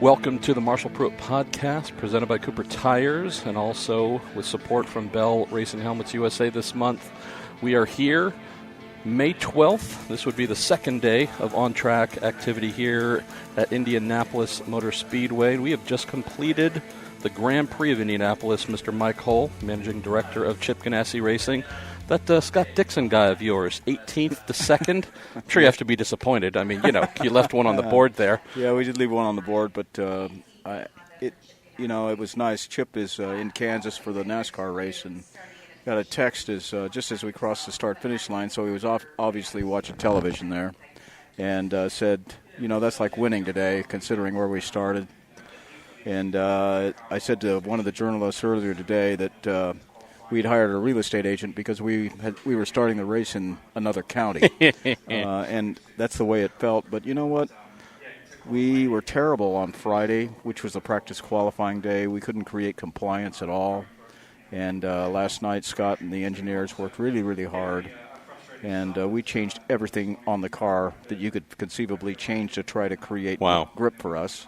Welcome to the Marshall Pruett Podcast, presented by Cooper Tires, and also with support from Bell Racing Helmets USA this month. We are here May 12th. This would be the second day of on-track activity here at Indianapolis Motor Speedway. We have just completed the Grand Prix of Indianapolis. Mr. Mike Hull, Managing Director of Chip Ganassi Racing. That Scott Dixon guy of yours, 18th to 2nd. I'm sure you have to be disappointed. I mean, you left one on the board there. Yeah, we did leave one on the board, but it was nice. Chip is in Kansas for the NASCAR race and got a text just as we crossed the start-finish line, so he was obviously watching television there, and said, that's like winning today, considering where we started. And I said to one of the journalists earlier today that we'd hired a real estate agent because we were starting the race in another county, and that's the way it felt. But you know what? We were terrible on Friday, which was the practice qualifying day. We couldn't create compliance at all. And last night, Scott and the engineers worked really, really hard, and we changed everything on the car that you could conceivably change to try to create grip for us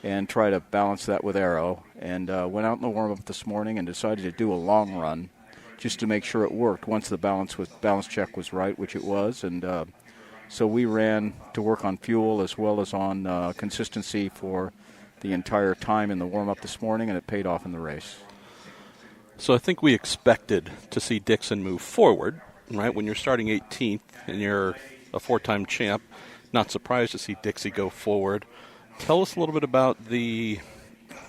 and try to balance that with aero. And went out in the warm-up this morning and decided to do a long run just to make sure it worked once the balance check was right, which it was. And so we ran to work on fuel as well as on consistency for the entire time in the warm-up this morning, and it paid off in the race. So I think we expected to see Dixon move forward, right? When you're starting 18th and you're a four-time champ, not surprised to see Dixie go forward. Tell us a little bit about the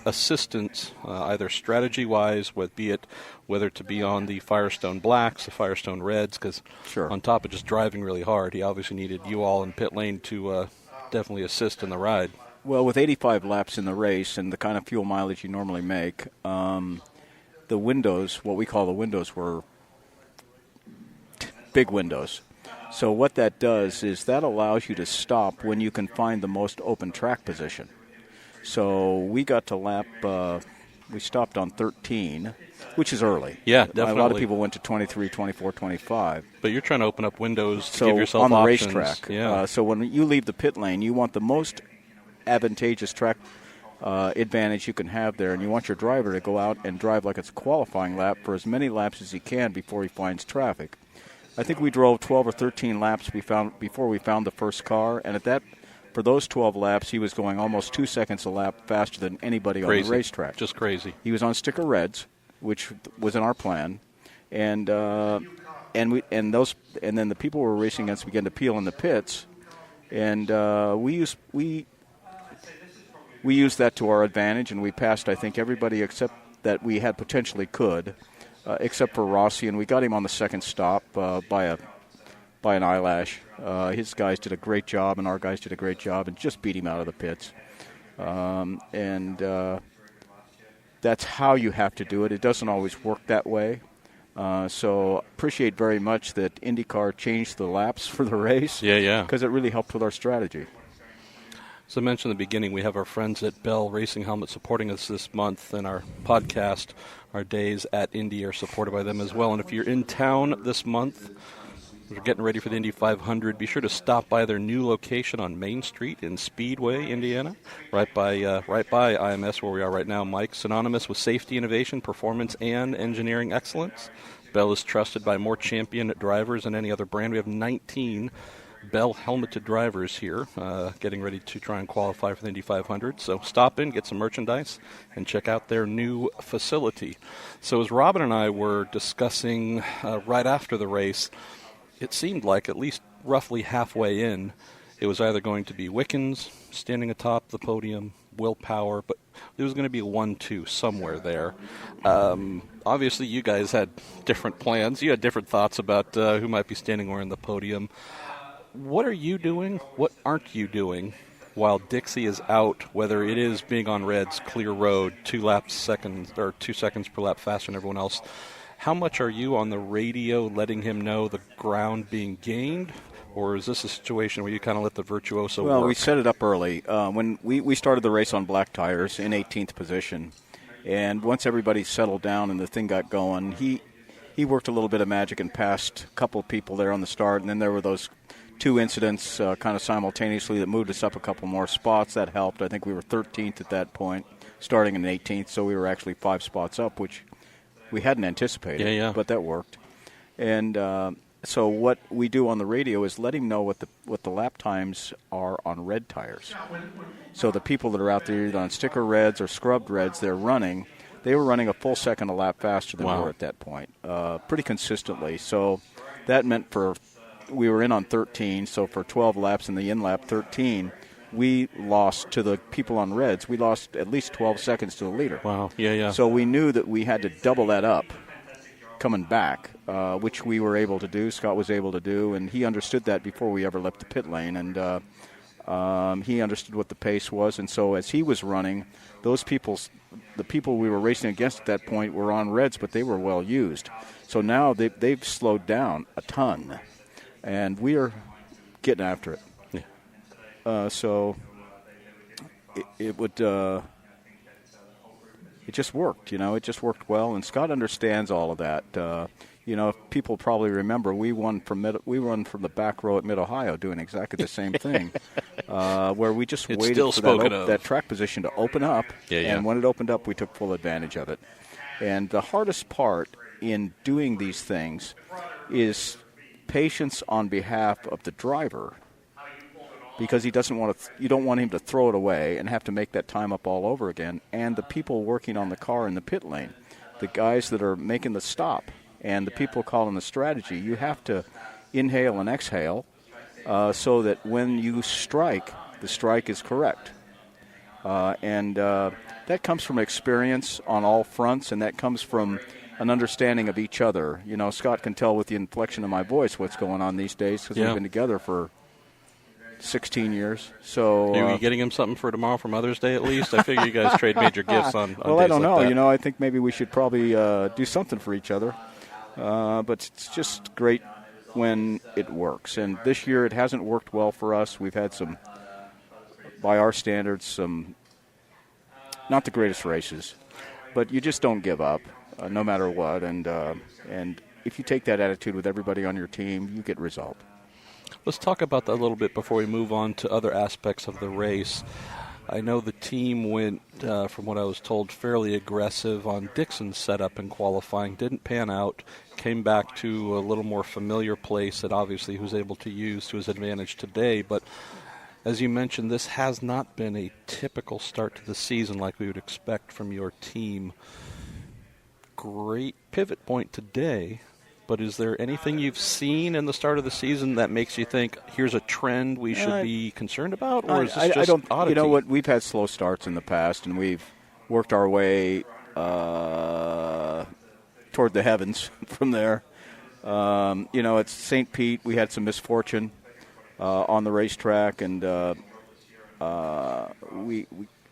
assistance, either strategy-wise, whether to be on the Firestone Blacks, the Firestone Reds, because on top of just driving really hard, he obviously needed you all in pit lane to definitely assist in the ride. Well, with 85 laps in the race and the kind of fuel mileage you normally make, the windows, what we call the windows, were big windows. So what that does is that allows you to stop when you can find the most open track position. So we got to lap, we stopped on 13, which is early. Yeah, definitely. A lot of people went to 23, 24, 25. But you're trying to open up windows to give yourself on the options. Racetrack. Yeah. So when you leave the pit lane, you want the most advantageous track advantage you can have there, and you want your driver to go out and drive like it's a qualifying lap for as many laps as he can before he finds traffic. I think we drove 12 or 13 laps before we found the first car, and for those 12 laps, he was going almost 2 seconds a lap faster than anybody on the racetrack. Just crazy. He was on sticker reds, which was in our plan, and then the people we were racing against began to peel in the pits, and we used that to our advantage, and we passed, I think, everybody except that we had potentially could, except for Rossi, and we got him on the second stop by an eyelash. His guys did a great job, and our guys did a great job, and just beat him out of the pits. That's how you have to do it. It doesn't always work that way. So appreciate very much that IndyCar changed the laps for the race. Yeah. Because it really helped with our strategy. As I mentioned in the beginning, we have our friends at Bell Racing Helmets supporting us this month, and our podcast, our days at Indy, are supported by them as well. And if you're in town this month, we're getting ready for the Indy 500, be sure to stop by their new location on Main Street in Speedway, Indiana, right by IMS where we are right now, Mike. Synonymous with safety, innovation, performance, and engineering excellence. Bell is trusted by more champion drivers than any other brand. We have 19 Bell helmeted drivers here getting ready to try and qualify for the Indy 500. So stop in, get some merchandise, and check out their new facility. So as Robin and I were discussing right after the race, it seemed like at least roughly halfway in, it was either going to be Wickens standing atop the podium, Will Power, but there was going to be a 1-2 somewhere there. Obviously, you guys had different plans. You had different thoughts about who might be standing where in the podium. What are you doing? What aren't you doing while Dixie is out, whether it is being on reds, clear road, 2 seconds per lap faster than everyone else? How much are you on the radio letting him know the ground being gained? Or is this a situation where you kind of let the virtuoso work? Well, we set it up early. When we started the race on black tires in 18th position, and once everybody settled down and the thing got going, he worked a little bit of magic and passed a couple of people there on the start, and then there were those two incidents kind of simultaneously that moved us up a couple more spots. That helped. I think we were 13th at that point, starting in 18th, so we were actually 5 spots up, which we hadn't anticipated, but that worked. And so what we do on the radio is let him know what the lap times are on red tires. So the people that are out there either on sticker reds or scrubbed reds, they were running a full second a lap faster than we were at that point, pretty consistently. So that meant we were in on 13, so for 12 laps in the in-lap 13, we lost to the people on reds. We lost at least 12 seconds to the leader. Wow, yeah. So we knew that we had to double that up coming back, which we were able to do. Scott was able to do, and he understood that before we ever left the pit lane, and he understood what the pace was. And so as he was running, the people we were racing against at that point were on reds, but they were well used. So now they've slowed down a ton, and we are getting after it. So it just worked, it just worked well, and Scott understands all of that. People probably remember we run from the back row at Mid-Ohio doing exactly the same thing, where we just waited for that track position to open up, and when it opened up, we took full advantage of it. And the hardest part in doing these things is patience on behalf of the driver, because you don't want him to throw it away and have to make that time up all over again. And the people working on the car in the pit lane, the guys that are making the stop, and the people calling the strategy, you have to inhale and exhale so that when you strike, the strike is correct. And that comes from experience on all fronts, and that comes from an understanding of each other. Scott can tell with the inflection of my voice what's going on these days, because we've been together for 16 years. So are you getting him something for tomorrow for Mother's Day at least? I figure you guys trade major gifts on well, days I don't know. like that. I think maybe we should probably do something for each other. But it's just great when it works. And this year it hasn't worked well for us. We've had some, by our standards, not the greatest races. But you just don't give up, no matter what. And if you take that attitude with everybody on your team, you get result. Let's talk about that a little bit before we move on to other aspects of the race. I know the team went, from what I was told, fairly aggressive on Dixon's setup in qualifying. Didn't pan out. Came back to a little more familiar place that obviously he was able to use to his advantage today. But as you mentioned, this has not been a typical start to the season like we would expect from your team. Great pivot point today. But is there anything you've seen in the start of the season that makes you think here's a trend we should be concerned about, or is this just oddity? You know what? We've had slow starts in the past, and we've worked our way toward the heavens from there. It's St. Pete. We had some misfortune on the racetrack, and we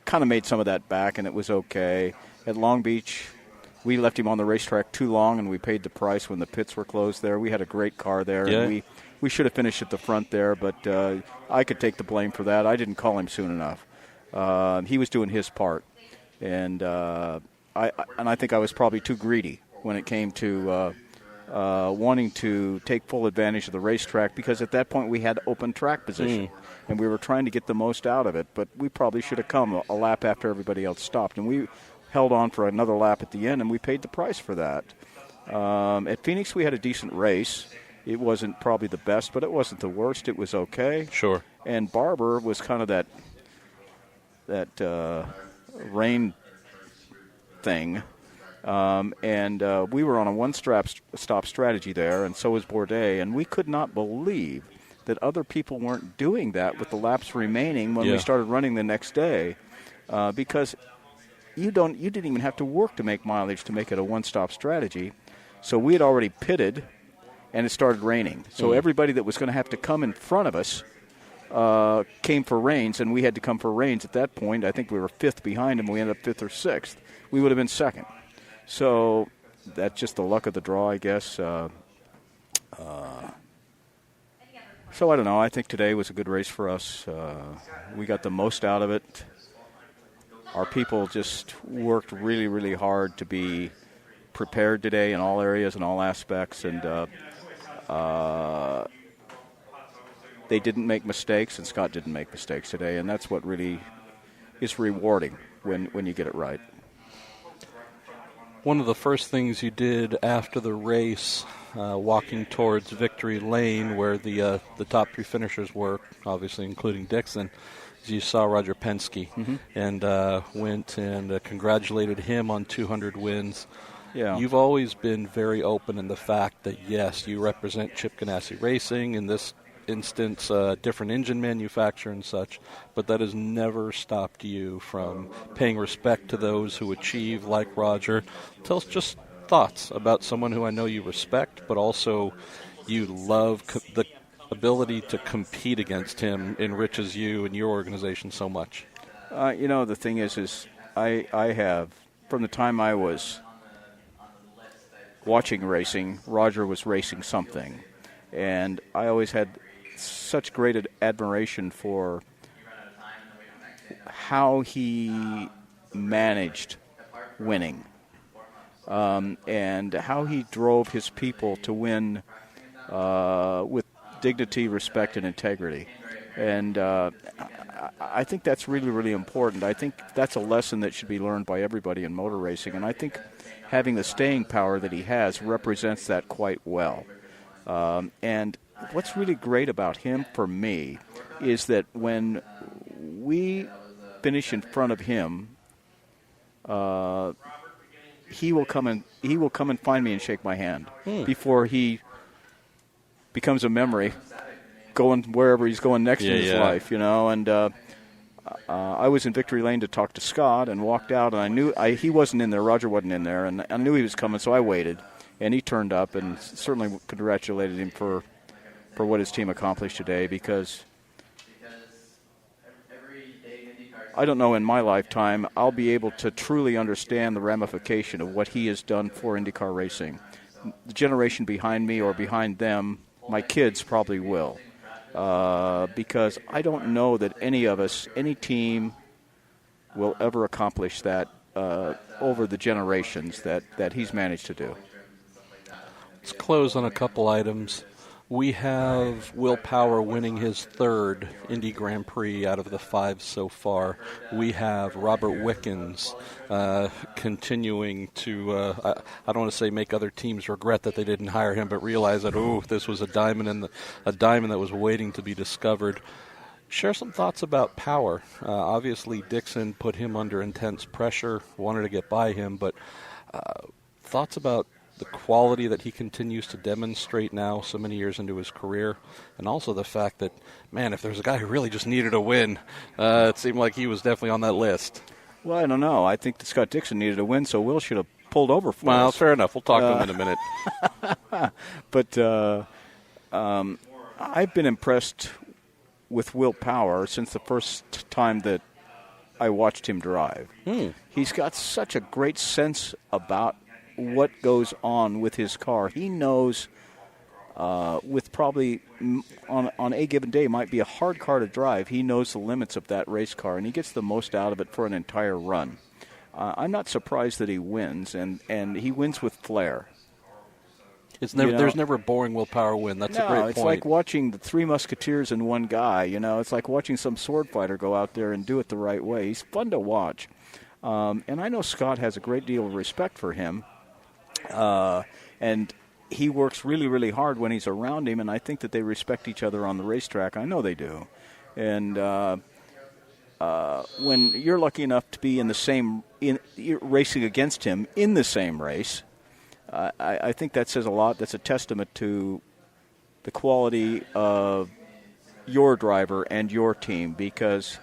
kind of made some of that back, and it was okay. At Long Beach, we left him on the racetrack too long, and we paid the price when the pits were closed there. We had a great car there, and we should have finished at the front there, but I could take the blame for that. I didn't call him soon enough. He was doing his part, and I think I was probably too greedy when it came to wanting to take full advantage of the racetrack, because at that point we had open track position, and we were trying to get the most out of it, but we probably should have come a lap after everybody else stopped, and we held on for another lap at the end, and we paid the price for that. At Phoenix, we had a decent race. It wasn't probably the best, but it wasn't the worst. It was okay. Sure. And Barber was kind of that rain thing. We were on a one-stop strategy there, and so was Bourdais, and we could not believe that other people weren't doing that with the laps remaining when we started running the next day, because you didn't even have to work to make mileage to make it a one-stop strategy. So we had already pitted, and it started raining. So everybody that was going to have to come in front of us came for rains, and we had to come for rains at that point. I think we were fifth behind them. We ended up fifth or sixth. We would have been second. So that's just the luck of the draw, I guess. So I don't know. I think today was a good race for us. We got the most out of it. Our people just worked really, really hard to be prepared today in all areas and all aspects. And they didn't make mistakes, and Scott didn't make mistakes today, and that's what really is rewarding when you get it right. One of the first things you did after the race, walking towards victory lane, where the top three finishers were, obviously including Dixon, is you saw Roger Penske and went and congratulated him on 200 wins. Yeah. You've always been very open in the fact that, yes, you represent Chip Ganassi Racing, in this instance, different engine manufacturer and such, but that has never stopped you from paying respect to those who achieve like Roger. Tell us just thoughts about someone who I know you respect, but also you love the ability to compete against him enriches you and your organization so much. The thing is I have, from the time I was watching racing, Roger was racing something. And I always had such great admiration for how he managed winning and how he drove his people to win with dignity, respect, and integrity. And I think that's really, really important. I think that's a lesson that should be learned by everybody in motor racing. And I think having the staying power that he has represents that quite well. And what's really great about him for me is that when we finish in front of him, he will come and find me and shake my hand before he becomes a memory going wherever he's going next in his life, And I was in victory lane to talk to Scott and walked out, and I knew he wasn't in there. Roger wasn't in there, and I knew he was coming, so I waited. And he turned up and certainly congratulated him for what his team accomplished today, because I don't know in my lifetime I'll be able to truly understand the ramification of what he has done for IndyCar racing. The generation behind me or behind them, my kids probably will, because I don't know that any of us, any team, will ever accomplish that over the generations that he's managed to do. Let's close on a couple items. We have Will Power winning his third Indy Grand Prix out of the 5 so far. We have Robert Wickens continuing to, I don't want to say make other teams regret that they didn't hire him, but realize that, this was a diamond that was waiting to be discovered. Share some thoughts about Power. Obviously, Dixon put him under intense pressure, wanted to get by him, but thoughts about the quality that he continues to demonstrate now so many years into his career, and also the fact that, man, if there's a guy who really just needed a win, it seemed like he was definitely on that list. Well, I don't know. I think that Scott Dixon needed a win, so Will should have pulled over for us. Well, fair enough. We'll talk to him in a minute. But I've been impressed with Will Power since the first time that I watched him drive. He's got such a great sense about what goes on with his car. He knows with probably on a given day might be a hard car to drive. He knows the limits of that race car, and he gets the most out of it for an entire run. I'm not surprised that he wins, and he wins with flair. It's never there's never a boring Will Power win. That's a great point. It's like watching the Three Musketeers in one guy. It's like watching some sword fighter go out there and do it the right way. He's fun to watch. And I know Scott has a great deal of respect for him. And he works really, really hard when he's around him, and I think that they respect each other on the racetrack. I know they do. And when you're lucky enough to be in the same racing against him in the same race, I think that says a lot. That's a testament to the quality of your driver and your team, because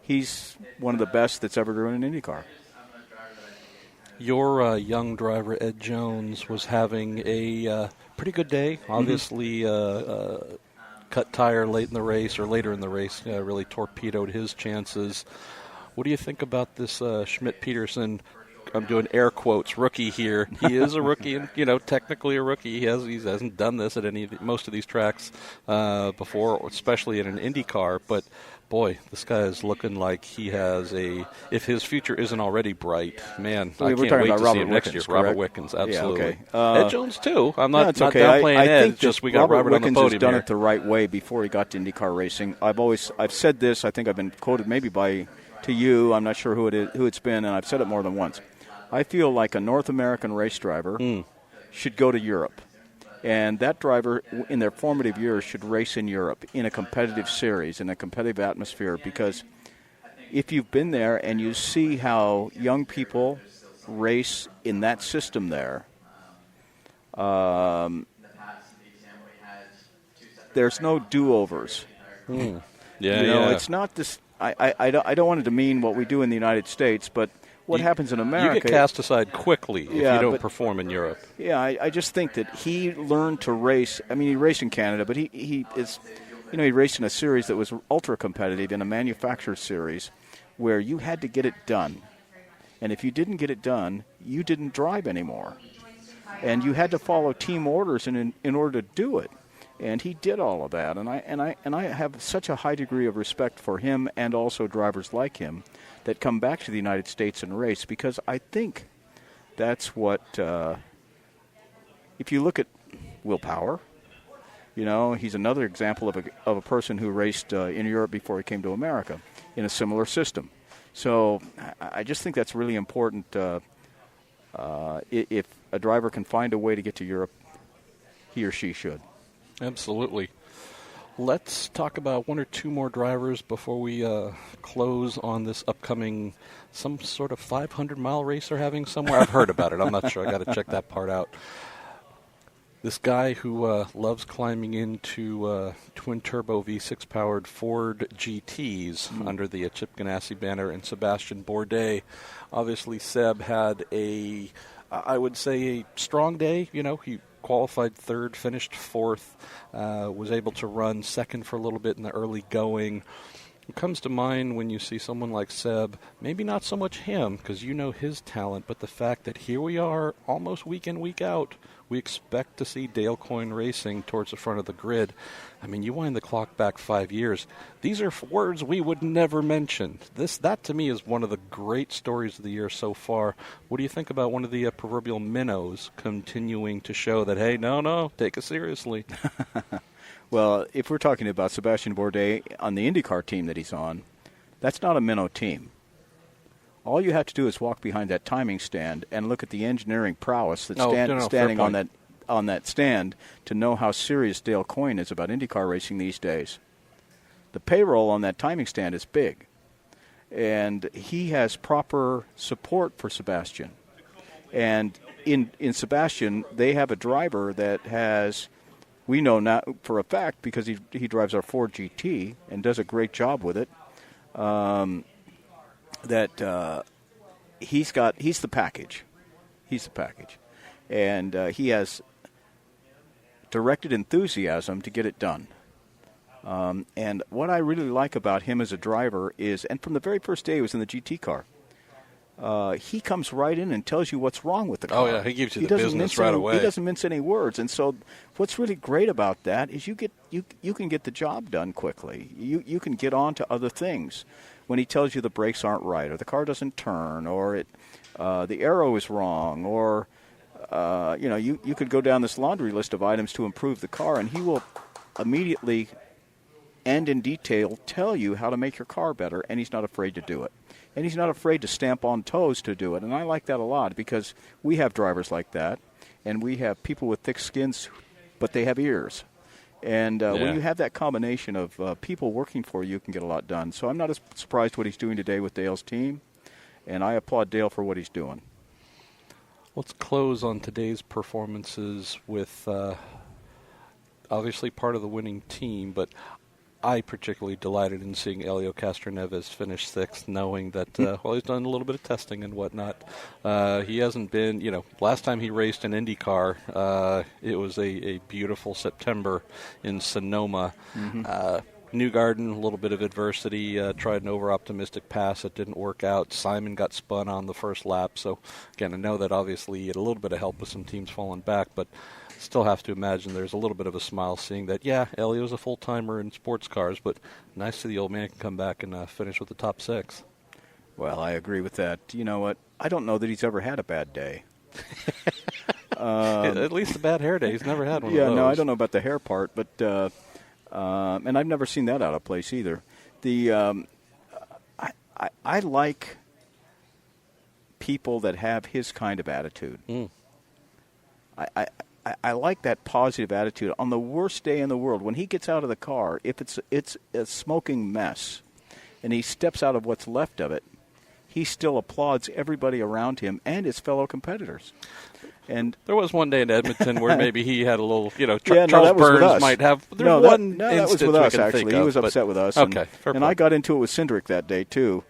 he's one of the best that's ever driven an IndyCar. Your young driver, Ed Jones, was having a pretty good day. Obviously, cut tire late in the race, or later in the race, really torpedoed his chances. What do you think about this Schmidt-Peterson I'm doing air quotes, rookie here. He is a rookie, and technically a rookie. He hasn't done this at most of these tracks before, especially in an IndyCar. But boy, this guy is looking like he has if his future isn't already bright, man, I can't wait to see him next year. Robert Wickens, absolutely. Yeah, okay. Ed Jones, too. I'm not okay. downplaying I Ed, think just we got Robert on the Wickens podium has done here. it the right way before he got to IndyCar racing. I've said this, I think I've been quoted maybe to you, I'm not sure who it's been, and I've said it more than once. I feel like a North American race driver should go to Europe. And that driver, in their formative years, should race in Europe in a competitive series, in a competitive atmosphere, because if you've been there and you see how young people race in that system there, there's no do-overs. Yeah, it's not this. I don't want to demean what we do in the United States, but what happens in America... You get cast aside quickly if you don't perform in Europe. Yeah, I just think that he learned to race. I mean, he raced in Canada, but he raced in a series that was ultra-competitive, in a manufactured series, where you had to get it done. And if you didn't get it done, you didn't drive anymore. And you had to follow team orders in order to do it. And he did all of that, and I have such a high degree of respect for him and also drivers like him that come back to the United States and race, because I think that's what. If you look at Will Power, he's another example of a person who raced in Europe before he came to America in a similar system. So I just think that's really important. If a driver can find a way to get to Europe, he or she should. Absolutely. Let's talk about one or two more drivers before we close on this upcoming, some sort of 500-mile race they're having somewhere. I've heard about it. I'm not sure. I got to check that part out. This guy who loves climbing into twin-turbo V6-powered Ford GTs under the Chip Ganassi banner, and Sebastian Bourdais. Obviously, Seb had I would say, a strong day. He qualified third, finished fourth, was able to run second for a little bit in the early going. It comes to mind when you see someone like Seb, maybe not so much him, because his talent, but the fact that here we are almost week in, week out. We expect to see Dale Coyne Racing towards the front of the grid. I mean, you wind the clock back 5 years. These are words we would never mention. That to me is one of the great stories of the year so far. What do you think about one of the proverbial minnows continuing to show that, hey, no, take us seriously? Well, if we're talking about Sebastian Bourdais on the IndyCar team that he's on, that's not a minnow team. All you have to do is walk behind that timing stand and look at the engineering prowess that's standing on that stand to know how serious Dale Coyne is about IndyCar racing these days. The payroll on that timing stand is big, and he has proper support for Sebastian. And in Sebastian, they have a driver that has, we know now for a fact, because he drives our Ford GT and does a great job with it, that he's the package. He's the package. And he has directed enthusiasm to get it done. And what I really like about him as a driver is, and from the very first day he was in the GT car, he comes right in and tells you what's wrong with the car. Oh, yeah, he gives you the business right away. He doesn't mince any words. And so what's really great about that is you can get the job done quickly. You can get on to other things. When he tells you the brakes aren't right, or the car doesn't turn, or the arrow is wrong, or you could go down this laundry list of items to improve the car, and he will immediately and in detail tell you how to make your car better, and he's not afraid to do it. And he's not afraid to stamp on toes to do it, and I like that a lot, because we have drivers like that, and we have people with thick skins, but they have ears. And when you have that combination of people working for you, you can get a lot done. So I'm not as surprised what he's doing today with Dale's team, and I applaud Dale for what he's doing. Let's close on today's performances with obviously part of the winning team, but I particularly delighted in seeing Helio Castroneves finish sixth, knowing that, he's done a little bit of testing and whatnot. He hasn't been, last time he raced in IndyCar, it was a beautiful September in Sonoma. Mm-hmm. Newgarden, a little bit of adversity, tried an over-optimistic pass. It didn't work out. Simon got spun on the first lap. So, again, I know that obviously he had a little bit of help with some teams falling back, but still have to imagine there's a little bit of a smile seeing that, yeah, Elio's a full-timer in sports cars, but nice to the old man can come back and finish with the top 6. Well, I agree with that. You know what? I don't know that he's ever had a bad day. At least a bad hair day. He's never had one of those. Yeah, no, I don't know about the hair part, but and I've never seen that out of place either. I like people that have his kind of attitude. I like that positive attitude. On the worst day in the world, when he gets out of the car, if it's a smoking mess, and he steps out of what's left of it, he still applauds everybody around him and his fellow competitors. And there was one day in Edmonton where maybe he had a little, Charles Burns might have. That was with us, actually. He was upset with us. Okay, fair and I got into it with Cindric that day, too.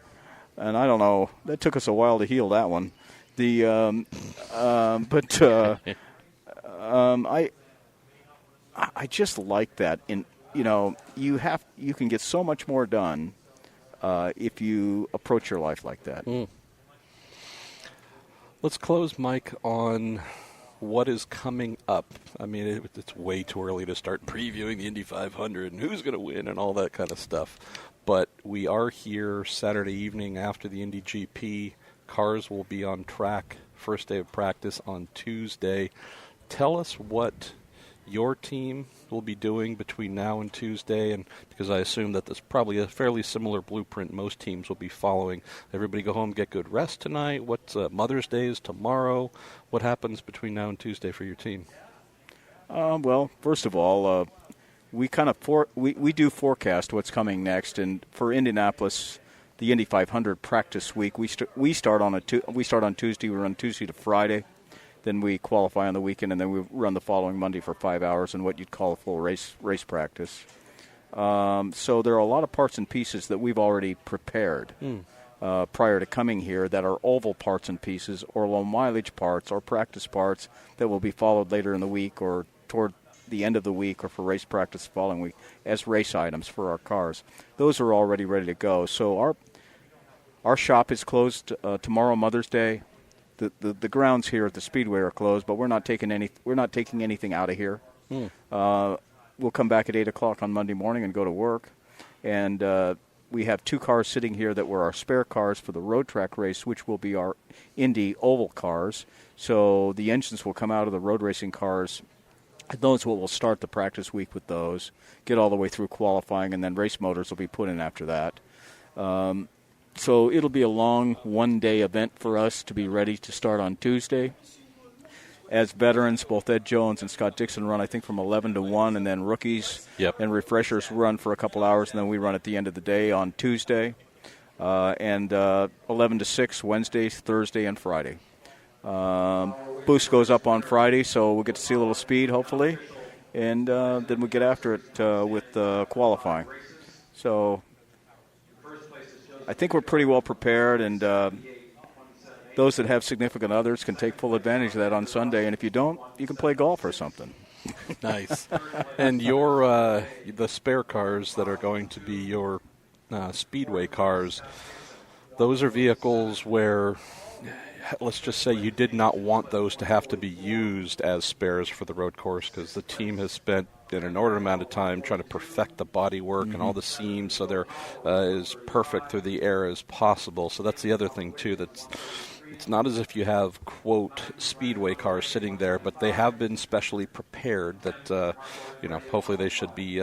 And I don't know. That took us a while to heal that one. I just like that. You can get so much more done if you approach your life like that. Let's close, Mike, on what is coming up. I mean, it's way too early to start previewing the Indy 500 and who's going to win and all that kind of stuff. But we are here Saturday evening after the Indy GP. Cars will be on track. First day of practice on Tuesday. Tell us what your team will be doing between now and Tuesday, and because I assume that there's probably a fairly similar blueprint most teams will be following. Everybody go home, get good rest tonight. What's Mother's Day is tomorrow. What happens between now and Tuesday for your team? Well, first of all, we kind of we do forecast what's coming next, and for Indianapolis, the Indy 500 practice week, we start on Tuesday. We run Tuesday to Friday. Then we qualify on the weekend, and then we run the following Monday for 5 hours in what you'd call a full race practice. So there are a lot of parts and pieces that we've already prepared prior to coming here that are oval parts and pieces or low mileage parts or practice parts that will be followed later in the week or toward the end of the week or for race practice the following week as race items for our cars. Those are already ready to go. So our shop is closed tomorrow, Mother's Day. The grounds here at the Speedway are closed, but we're not taking anything out of here. We'll come back at 8 o'clock on Monday morning and go to work. And we have 2 cars sitting here that were our spare cars for the road track race, which will be our Indy oval cars. So the engines will come out of the road racing cars. And those will start the practice week with those, get all the way through qualifying, and then race motors will be put in after that. So it'll be a long one-day event for us to be ready to start on Tuesday. As veterans, both Ed Jones and Scott Dixon run, I think, from 11 to 1, and then rookies and refreshers run for a couple hours, and then we run at the end of the day on Tuesday, and 11 to 6 Wednesday, Thursday, and Friday. Boost goes up on Friday, so we'll get to see a little speed, hopefully, and then we'll get after it with qualifying. So I think we're pretty well prepared, and those that have significant others can take full advantage of that on Sunday. And if you don't, you can play golf or something. Nice. And your the spare cars that are going to be your Speedway cars, those are vehicles where, let's just say you did not want those to have to be used as spares for the road course because the team has spent an inordinate amount of time trying to perfect the bodywork and all the seams so they're as perfect through the air as possible. So that's the other thing, too, it's not as if you have, quote, Speedway cars sitting there, but they have been specially prepared that, hopefully they should be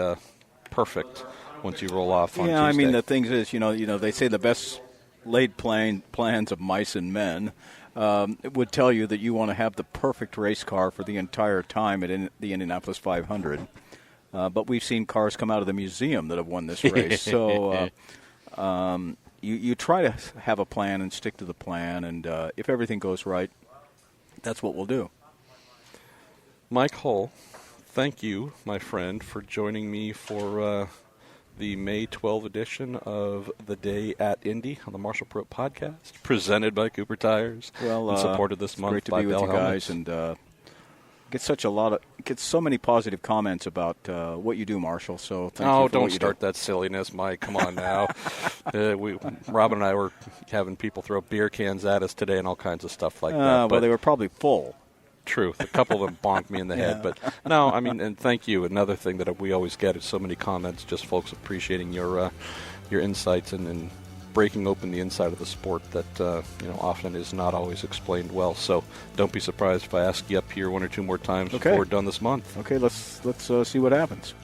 perfect once you roll off on Tuesday. I mean, the thing is, they say the best laid plans of mice and men would tell you that you want to have the perfect race car for the entire time at the Indianapolis 500. But we've seen cars come out of the museum that have won this race. So you try to have a plan and stick to the plan, and if everything goes right, that's what we'll do. Mike Hull, thank you, my friend, for joining me for the May 12 edition of The Day at Indy on the Marshall Pruett Podcast, presented by Cooper Tires and supported this month great to by be with Bell you guys, and get so many positive comments about what you do, Marshall. So thank you. Oh, for don't what you start that silliness, Mike. Come on now. Robin and I were having people throw beer cans at us today and all kinds of stuff like that. Well, they were probably full. True. A couple of them bonked me in the head. But no, I mean, and thank you. Another thing that we always get is so many comments, just folks appreciating your insights and breaking open the inside of the sport that often is not always explained well. So don't be surprised if I ask you up here one or two more times before we're done this month. Okay, let's see what happens.